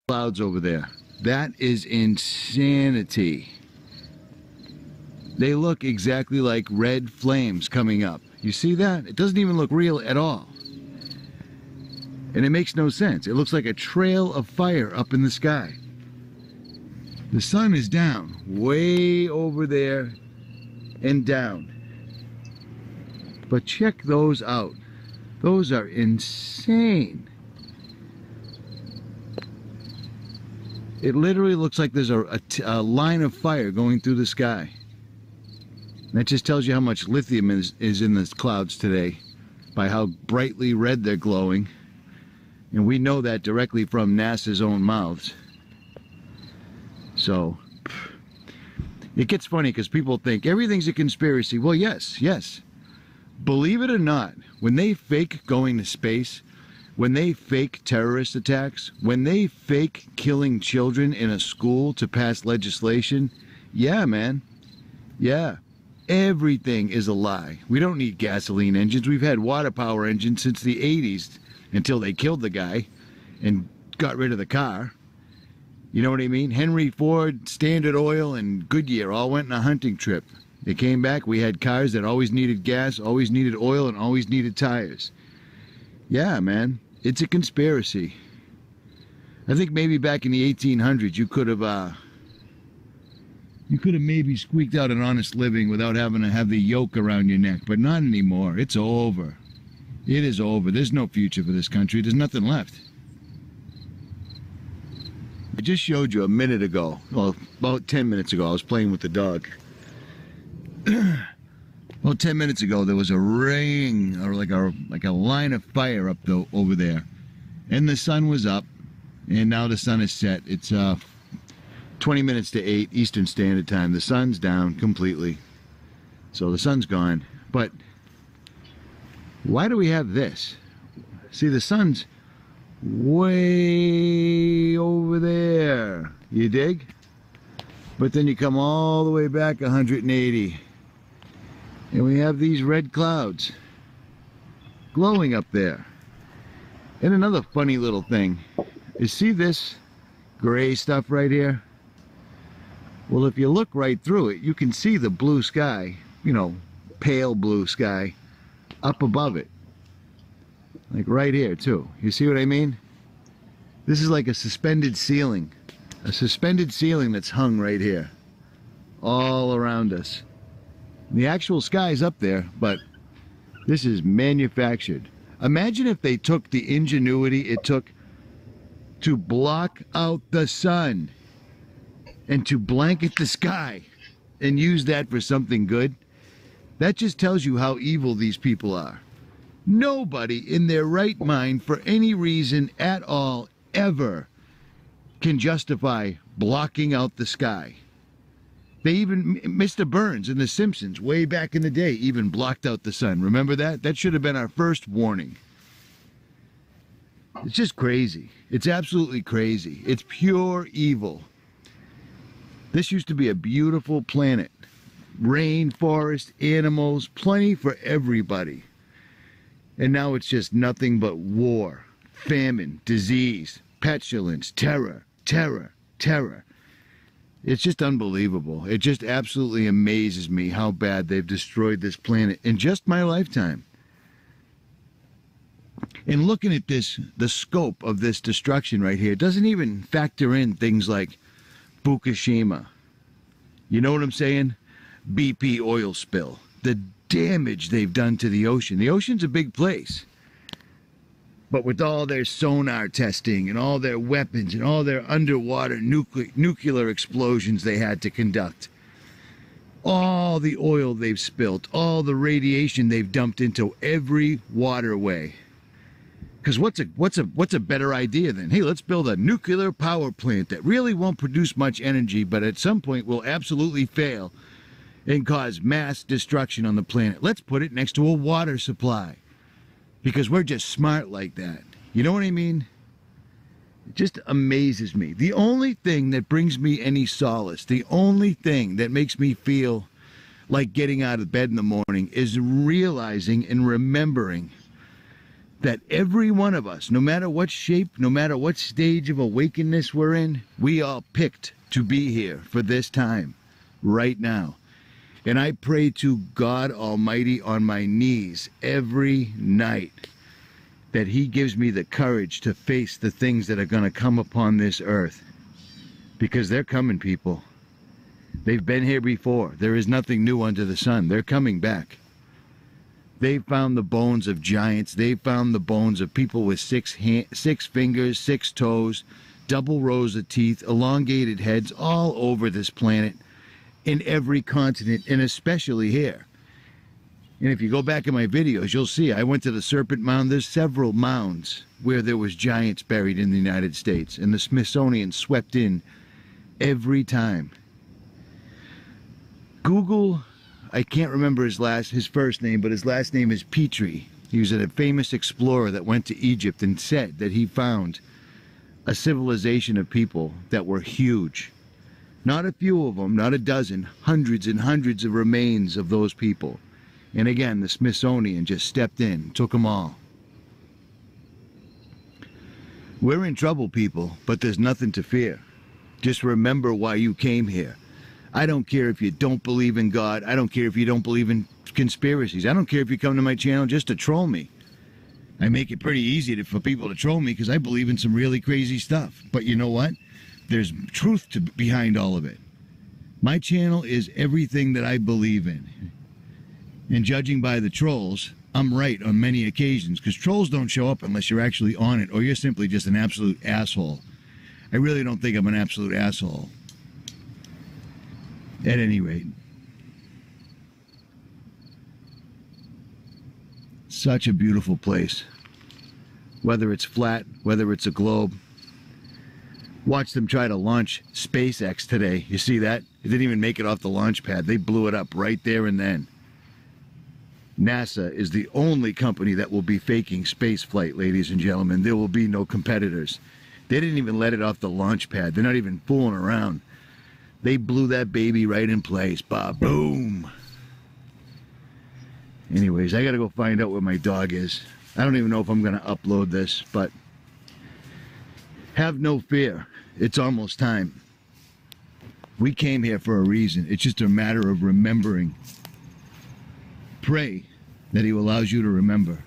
Clouds over there. That is insanity. They look exactly like red flames coming up. You see that? It doesn't even look real at all. And it makes no sense. It looks like a trail of fire up in the sky. The sun is down, way over there and down. But check those out. Those are insane. It literally looks like there's a line of fire going through the sky. That just tells you how much lithium is in the clouds today, by how brightly red they're glowing. And we know that directly from NASA's own mouths. So, it gets funny because people think everything's a conspiracy. Well, yes. Believe it or not, when they fake going to space, when they fake terrorist attacks, when they fake killing children in a school to pass legislation, yeah, man. Yeah. Everything is a lie. We don't need gasoline engines. We've had water power engines since the 80s until they killed the guy and got rid of the car. You know what I mean? Henry Ford, Standard Oil, and Goodyear all went on a hunting trip. They came back. We had cars that always needed gas, always needed oil, and always needed tires. Yeah, man. It's a conspiracy. I think maybe back in the 1800s you could have maybe squeaked out an honest living without having to have the yoke around your neck, but not anymore. It's over. It is over. There's no future for this country. There's nothing left. I just showed you a minute ago, well, about 10 minutes ago, I was playing with the dog. Well, 10 minutes ago, there was a ring, or like a line of fire up over there. And the sun was up, and now the sun is set. It's 20 minutes to 8 Eastern Standard Time. The sun's down completely. So the sun's gone. But why do we have this? See, the sun's way over there. You dig? But then you come all the way back 180. And we have these red clouds glowing up there. And another funny little thing is, see this gray stuff right here? Well, if you look right through it, you can see the blue sky, you know, pale blue sky, up above it. Like right here, too. You see what I mean? This is like a suspended ceiling. A suspended ceiling that's hung right here. All around us. The actual sky's up there, but this is manufactured. Imagine if they took the ingenuity it took to block out the sun and to blanket the sky and use that for something good. That just tells you how evil these people are. Nobody in their right mind, for any reason at all, ever, can justify blocking out the sky. They even, Mr. Burns in The Simpsons, way back in the day, even blocked out the sun. Remember that? That should have been our first warning. It's just crazy. It's absolutely crazy. It's pure evil. This used to be a beautiful planet. Rainforest, animals, plenty for everybody. And now it's just nothing but war, famine, disease, petulance, terror, terror, terror. It's just unbelievable. It just absolutely amazes me how bad they've destroyed this planet in just my lifetime. And looking at this, the scope of this destruction right here doesn't even factor in things like Fukushima. You know what I'm saying? BP oil spill. The damage they've done to the ocean. The ocean's a big place. But with all their sonar testing and all their weapons and all their underwater nuclear explosions they had to conduct, all the oil they've spilt, all the radiation they've dumped into every waterway. Because what's a better idea than, hey, let's build a nuclear power plant that really won't produce much energy, but at some point will absolutely fail and cause mass destruction on the planet. Let's put it next to a water supply. Because we're just smart like that. You know what I mean? It just amazes me. The only thing that brings me any solace, the only thing that makes me feel like getting out of bed in the morning is realizing and remembering that every one of us, no matter what shape, no matter what stage of awakeness we're in, we all picked to be here for this time, right now. And I pray to God Almighty on my knees every night that He gives me the courage to face the things that are going to come upon this earth. Because they're coming, people. They've been here before. There is nothing new under the sun. They're coming back. They found the bones of giants. They found the bones of people with six fingers, 6 toes, double rows of teeth, elongated heads all over this planet, in every continent, and especially here. And if you go back in my videos, you'll see I went to the Serpent Mound. There's several mounds where there was giants buried in the United States, and the Smithsonian swept in every time. Google, I can't remember his first name, but his last name is Petrie. He was a famous explorer that went to Egypt and said that he found a civilization of people that were huge. Not a few of them, not a dozen, hundreds and hundreds of remains of those people. And again, the Smithsonian just stepped in, took them all. We're in trouble, people, but there's nothing to fear. Just remember why you came here. I don't care if you don't believe in God. I don't care if you don't believe in conspiracies. I don't care if you come to my channel just to troll me. I make it pretty easy for people to troll me because I believe in some really crazy stuff. But you know what? There's truth behind all of it. My channel is everything that I believe in. And judging by the trolls, I'm right on many occasions, because trolls don't show up unless you're actually on it, or you're simply just an absolute asshole. I really don't think I'm an absolute asshole. At any rate. Such a beautiful place. Whether it's flat, whether it's a globe. Watch them try to launch SpaceX today. You see that? It didn't even make it off the launch pad. They blew it up right there and then. NASA is the only company that will be faking space flight, ladies and gentlemen. There will be no competitors. They didn't even let it off the launch pad. They're not even fooling around. They blew that baby right in place. Ba-boom. Anyways, I gotta go find out where my dog is. I don't even know if I'm gonna upload this, but have no fear. It's almost time. We came here for a reason. It's just a matter of remembering. Pray that He allows you to remember.